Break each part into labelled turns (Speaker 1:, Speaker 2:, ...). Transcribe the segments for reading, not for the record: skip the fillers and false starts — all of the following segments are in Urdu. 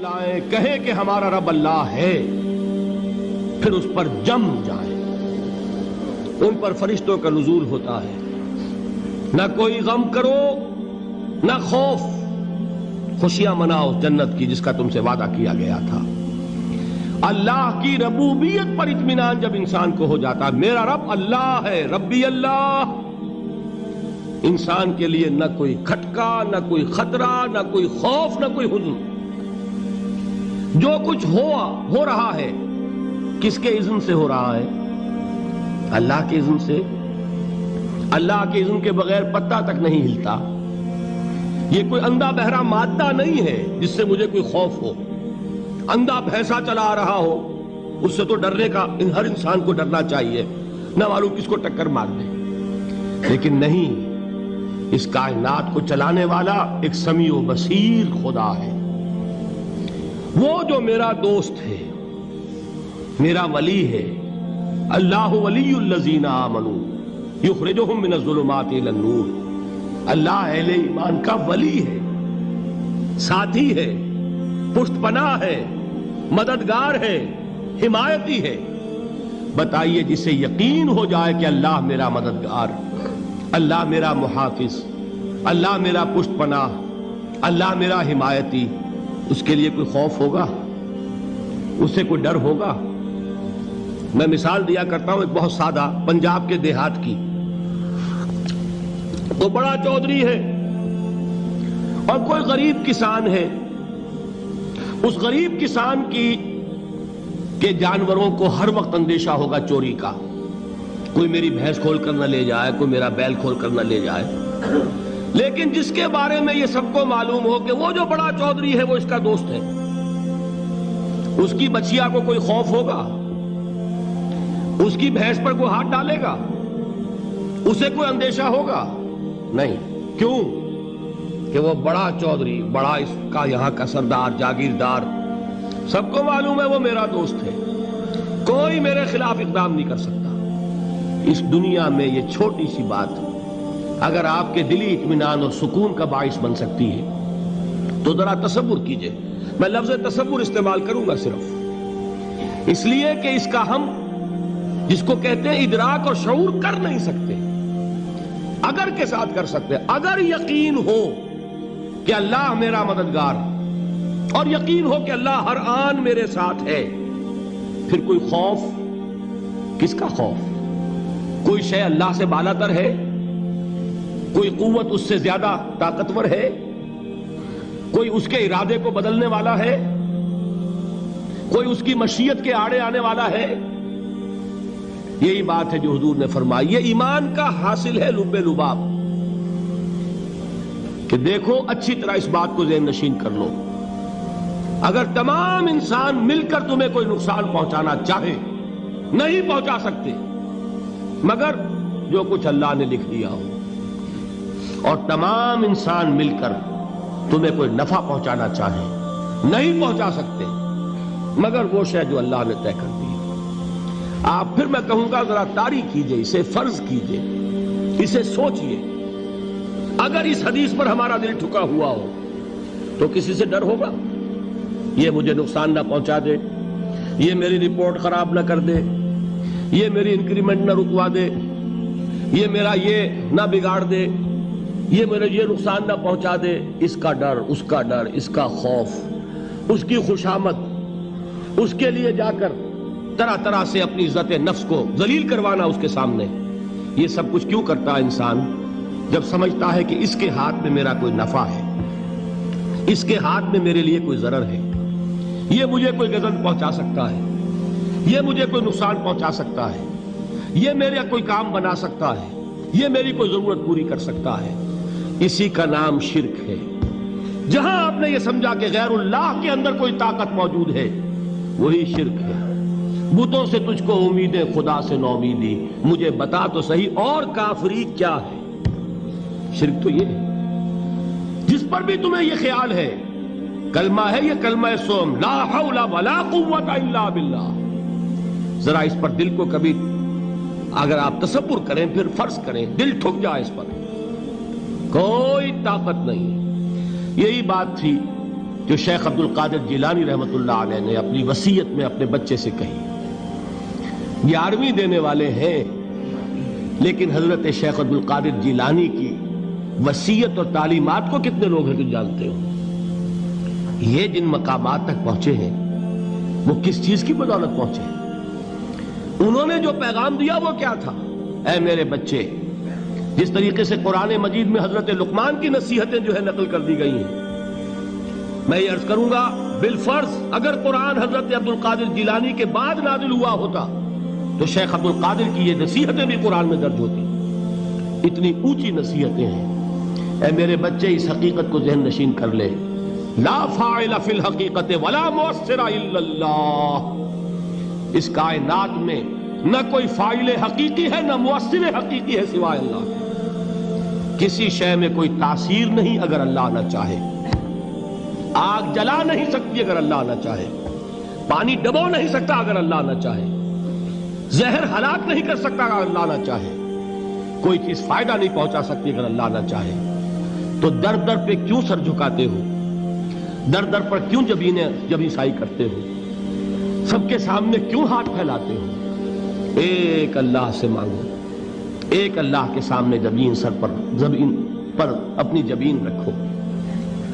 Speaker 1: لائیں, کہیں کہ ہمارا رب اللہ ہے, پھر اس پر جم جائیں. ان پر فرشتوں کا نزول ہوتا ہے. نہ کوئی غم کرو نہ خوف, خوشیاں مناؤ جنت کی جس کا تم سے وعدہ کیا گیا تھا. اللہ کی ربوبیت پر اطمینان جب انسان کو ہو جاتا ہے, میرا رب اللہ ہے, ربی اللہ, انسان کے لیے نہ کوئی کھٹکا, نہ کوئی خطرہ, نہ کوئی خوف, نہ کوئی حزن. جو کچھ ہو رہا ہے کس کے اذن سے ہو رہا ہے؟ اللہ کے اذن سے. اللہ کے اذن کے بغیر پتا تک نہیں ہلتا. یہ کوئی اندھا بہرا مادہ نہیں ہے جس سے مجھے کوئی خوف ہو. اندھا بھینسا چلا آ رہا ہو اس سے تو ڈرنے کا ہر انسان کو ڈرنا چاہیے, نہ معلوم کس کو ٹکر مار دے. لیکن نہیں, اس کائنات کو چلانے والا ایک سمیع و بصیر خدا ہے. وہ جو میرا دوست ہے, میرا ولی ہے. اللہ ولی الذین آمنوا یخرجہم من الظلمات الی النور. اللہ اہل ایمان کا ولی ہے, ساتھی ہے, پشت پناہ ہے, مددگار ہے, حمایتی ہے. بتائیے جسے یقین ہو جائے کہ اللہ میرا مددگار, اللہ میرا محافظ, اللہ میرا پشت پناہ, اللہ میرا حمایتی, اس کے لیے کوئی خوف ہوگا؟ اس سے کوئی ڈر ہوگا؟ میں مثال دیا کرتا ہوں ایک بہت سادہ پنجاب کے دیہات کی. وہ بڑا چودھری ہے اور کوئی غریب کسان ہے. اس غریب کسان کے جانوروں کو ہر وقت اندیشہ ہوگا چوری کا. کوئی میری بھینس کھول کر نہ لے جائے, کوئی میرا بیل کھول کر نہ لے جائے. لیکن جس کے بارے میں یہ سب کو معلوم ہو کہ وہ جو بڑا چودھری ہے وہ اس کا دوست ہے, اس کی بچیا کو کوئی خوف ہوگا؟ اس کی بھینس پر کوئی ہاتھ ڈالے گا؟ اسے کوئی اندیشہ ہوگا؟ نہیں. کیوں؟ کہ وہ بڑا چودھری, بڑا اس کا یہاں کا سردار, جاگیردار, سب کو معلوم ہے وہ میرا دوست ہے, کوئی میرے خلاف اقدام نہیں کر سکتا. اس دنیا میں یہ چھوٹی سی بات اگر آپ کے دلی اطمینان اور سکون کا باعث بن سکتی ہے تو ذرا تصور کیجئے. میں لفظ تصور استعمال کروں گا صرف اس لیے کہ اس کا ہم جس کو کہتے ہیں ادراک اور شعور کر نہیں سکتے, اگر کے ساتھ کر سکتے. اگر یقین ہو کہ اللہ میرا مددگار اور یقین ہو کہ اللہ ہر آن میرے ساتھ ہے, پھر کوئی خوف, کس کا خوف؟ کوئی شے اللہ سے بالا تر ہے؟ کوئی قوت اس سے زیادہ طاقتور ہے؟ کوئی اس کے ارادے کو بدلنے والا ہے؟ کوئی اس کی مشیت کے آڑے آنے والا ہے؟ یہی بات ہے جو حضور نے فرمائی. یہ ایمان کا حاصل ہے لب لباب, کہ دیکھو اچھی طرح اس بات کو ذہن نشین کر لو. اگر تمام انسان مل کر تمہیں کوئی نقصان پہنچانا چاہے نہیں پہنچا سکتے مگر جو کچھ اللہ نے لکھ دیا ہو, اور تمام انسان مل کر تمہیں کوئی نفع پہنچانا چاہے نہیں پہنچا سکتے مگر وہ شے جو اللہ نے طے کر دی. آپ پھر میں کہوں گا ذرا طاری کیجئے, اسے فرض کیجئے, اسے سوچئے. اگر اس حدیث پر ہمارا دل ٹھکا ہوا ہو تو کسی سے ڈر ہوگا؟ یہ مجھے نقصان نہ پہنچا دے, یہ میری رپورٹ خراب نہ کر دے, یہ میری انکریمنٹ نہ رکوا دے, یہ میرا یہ نہ بگاڑ دے, یہ میرے یہ نقصان نہ پہنچا دے. اس کا ڈر, اس کا ڈر, اس کا خوف, اس کی خوشامد, اس کے لیے جا کر طرح طرح سے اپنی عزت نفس کو ذلیل کروانا اس کے سامنے. یہ سب کچھ کیوں کرتا ہے انسان؟ جب سمجھتا ہے کہ اس کے ہاتھ میں میرا کوئی نفع ہے, اس کے ہاتھ میں میرے لیے کوئی ضرر ہے, یہ مجھے کوئی غضب پہنچا سکتا ہے, یہ مجھے کوئی نقصان پہنچا سکتا ہے, یہ میرا کوئی کام بنا سکتا ہے, یہ میری کوئی ضرورت پوری کر سکتا ہے. اسی کا نام شرک ہے. جہاں آپ نے یہ سمجھا کہ غیر اللہ کے اندر کوئی طاقت موجود ہے وہی شرک ہے. بتوں سے تجھ کو امیدیں, خدا سے نومیدی, مجھے بتا تو صحیح اور کافری کیا ہے. شرک تو یہ ہے. جس پر بھی تمہیں یہ خیال ہے کلمہ ہے, یہ کلمہ سوم, لا حول ولا قوت الا باللہ. ذرا اس پر دل کو کبھی اگر آپ تصور کریں, پھر فرض کریں, دل ٹھک جائے اس پر, کوئی طاقت نہیں. یہی بات تھی جو شیخ عبد القادر جیلانی رحمۃ اللہ علیہ نے اپنی وصیت میں اپنے بچے سے کہی. 11ویں دینے والے ہیں، لیکن حضرت شیخ عبد القادر جیلانی کی وصیت اور تعلیمات کو کتنے لوگ ہیں تم جانتے ہو؟ یہ جن مقامات تک پہنچے ہیں وہ کس چیز کی بدولت پہنچے ہیں؟ انہوں نے جو پیغام دیا وہ کیا تھا؟ اے میرے بچے، جس طریقے سے قرآن مجید میں حضرت لقمان کی نصیحتیں جو ہے نقل کر دی گئی ہیں، میں یہ عرض کروں گا بالفرض اگر قرآن حضرت عبد القادر جیلانی کے بعد نازل ہوا ہوتا تو شیخ عبد القادر کی یہ نصیحتیں بھی قرآن میں درج ہوتی. اتنی اونچی نصیحتیں ہیں. اے میرے بچے، اس حقیقت کو ذہن نشین کر لے، لا فاعل فی الحقیقت ولا مؤثر الا اللہ. اس کائنات میں نہ کوئی فاعل حقیقی ہے نہ مؤثر حقیقی ہے سوائے اللہ. کسی شے میں کوئی تاثیر نہیں اگر اللہ نہ چاہے. آگ جلا نہیں سکتی اگر اللہ نہ چاہے. پانی ڈبو نہیں سکتا اگر اللہ نہ چاہے. زہر ہلاک نہیں کر سکتا اگر اللہ نہ چاہے. کوئی چیز فائدہ نہیں پہنچا سکتی اگر اللہ نہ چاہے. تو در در پہ کیوں سر جھکاتے ہو؟ در در پر کیوں جبیں سائی کرتے ہو؟ سب کے سامنے کیوں ہاتھ پھیلاتے ہو؟ ایک اللہ سے مانگو. ایک اللہ کے سامنے زمین پر اپنی جبین رکھو.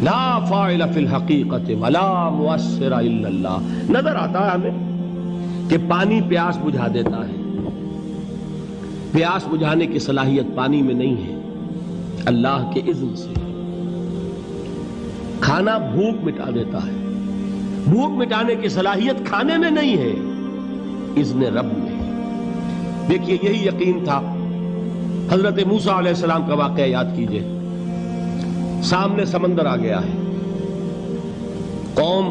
Speaker 1: لا فاعل فی الحقیقت ولا مؤثر الا اللہ. نظر آتا ہے ہمیں کہ پانی پیاس بجھا دیتا ہے. پیاس بجھانے کی صلاحیت پانی میں نہیں ہے، اللہ کے اذن سے. کھانا بھوک مٹا دیتا ہے. بھوک مٹانے کی صلاحیت کھانے میں نہیں ہے، اذن رب میں. دیکھیے یہی یقین تھا. حضرت موسیٰ علیہ السلام کا واقعہ یاد کیجئے. سامنے سمندر آ گیا ہے. قوم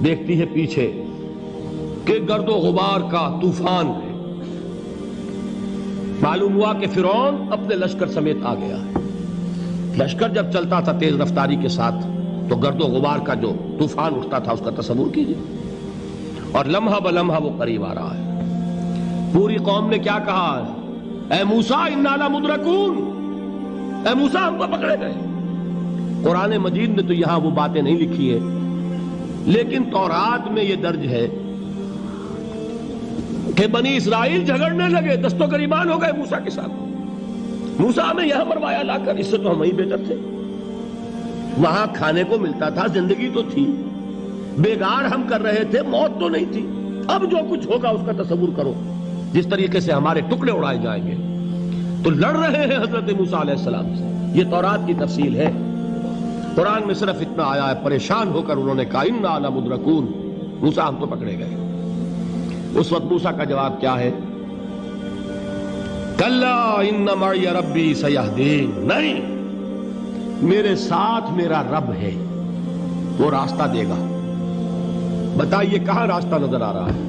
Speaker 1: دیکھتی ہے پیچھے کہ گرد و غبار کا طوفان ہے. معلوم ہوا کہ فرعون اپنے لشکر سمیت آ گیا ہے. لشکر جب چلتا تھا تیز رفتاری کے ساتھ تو گرد و غبار کا جو طوفان اٹھتا تھا اس کا تصور کیجئے. اور لمحہ بلمحہ وہ قریب آ رہا ہے. پوری قوم نے کیا کہا؟ اے موسیٰ انا لمدرکون. اے موسیٰ ہم کو پکڑے گئے. قرآن مجید نے تو یہاں وہ باتیں نہیں لکھی ہے، لیکن تورات میں یہ درج ہے کہ بنی اسرائیل جھگڑنے لگے، دست و گریبان ہو گئے موسیٰ کے ساتھ. موسیٰ ہمیں یہاں مروایا لا کر، اس سے تو ہم ہی بہتر تھے. وہاں کھانے کو ملتا تھا، زندگی تو تھی. بیگار ہم کر رہے تھے، موت تو نہیں تھی. اب جو کچھ ہوگا اس کا تصور کرو، جس طریقے سے ہمارے ٹکڑے اڑائے جائیں گے. تو لڑ رہے ہیں حضرت موسیٰ علیہ السلام سے. یہ تورات کی تفصیل ہے. قرآن میں صرف اتنا آیا ہے، پریشان ہو کر انہوں نے کہا انا لمدرکون. موسیٰ ہم تو پکڑے گئے. اس وقت موسیٰ کا جواب کیا ہے؟ کلا ان معی ربی سیہدین. نہیں، میرے ساتھ میرا رب ہے، وہ راستہ دے گا. بتائیے کہاں راستہ نظر آ رہا ہے؟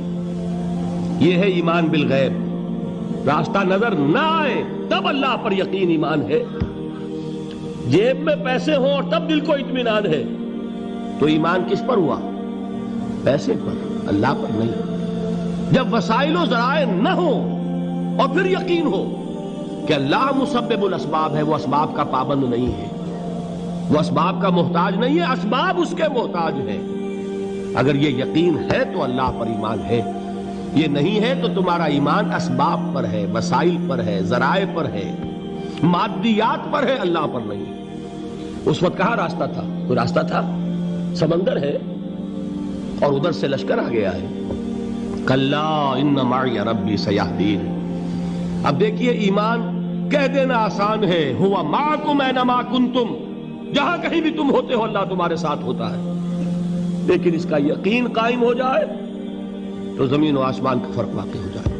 Speaker 1: یہ ہے ایمان بالغیب. راستہ نظر نہ آئے تب اللہ پر یقین ایمان ہے. جیب میں پیسے ہوں اور تب دل کو اطمینان ہے تو ایمان کس پر ہوا؟ پیسے پر، اللہ پر نہیں. جب وسائل و ذرائع نہ ہوں اور پھر یقین ہو کہ اللہ مسبب الاسباب ہے، وہ اسباب کا پابند نہیں ہے، وہ اسباب کا محتاج نہیں ہے، اسباب اس کے محتاج ہیں. اگر یہ یقین ہے تو اللہ پر ایمان ہے. یہ نہیں ہے تو تمہارا ایمان اسباب پر ہے، وسائل پر ہے، ذرائع پر ہے، مادیات پر ہے، اللہ پر نہیں. اس وقت کہاں راستہ تھا؟ کوئی راستہ تھا؟ سمندر ہے اور ادھر سے لشکر آ گیا ہے. کلا ان معی ربی سیہدین. اب دیکھیے ایمان کہہ دینا آسان ہے، ہوا معکم اینما کنتم. جہاں کہیں بھی تم ہوتے ہو اللہ تمہارے ساتھ ہوتا ہے. لیکن اس کا یقین قائم ہو جائے تو زمین و آسمان کا فرق واقع ہو جائے.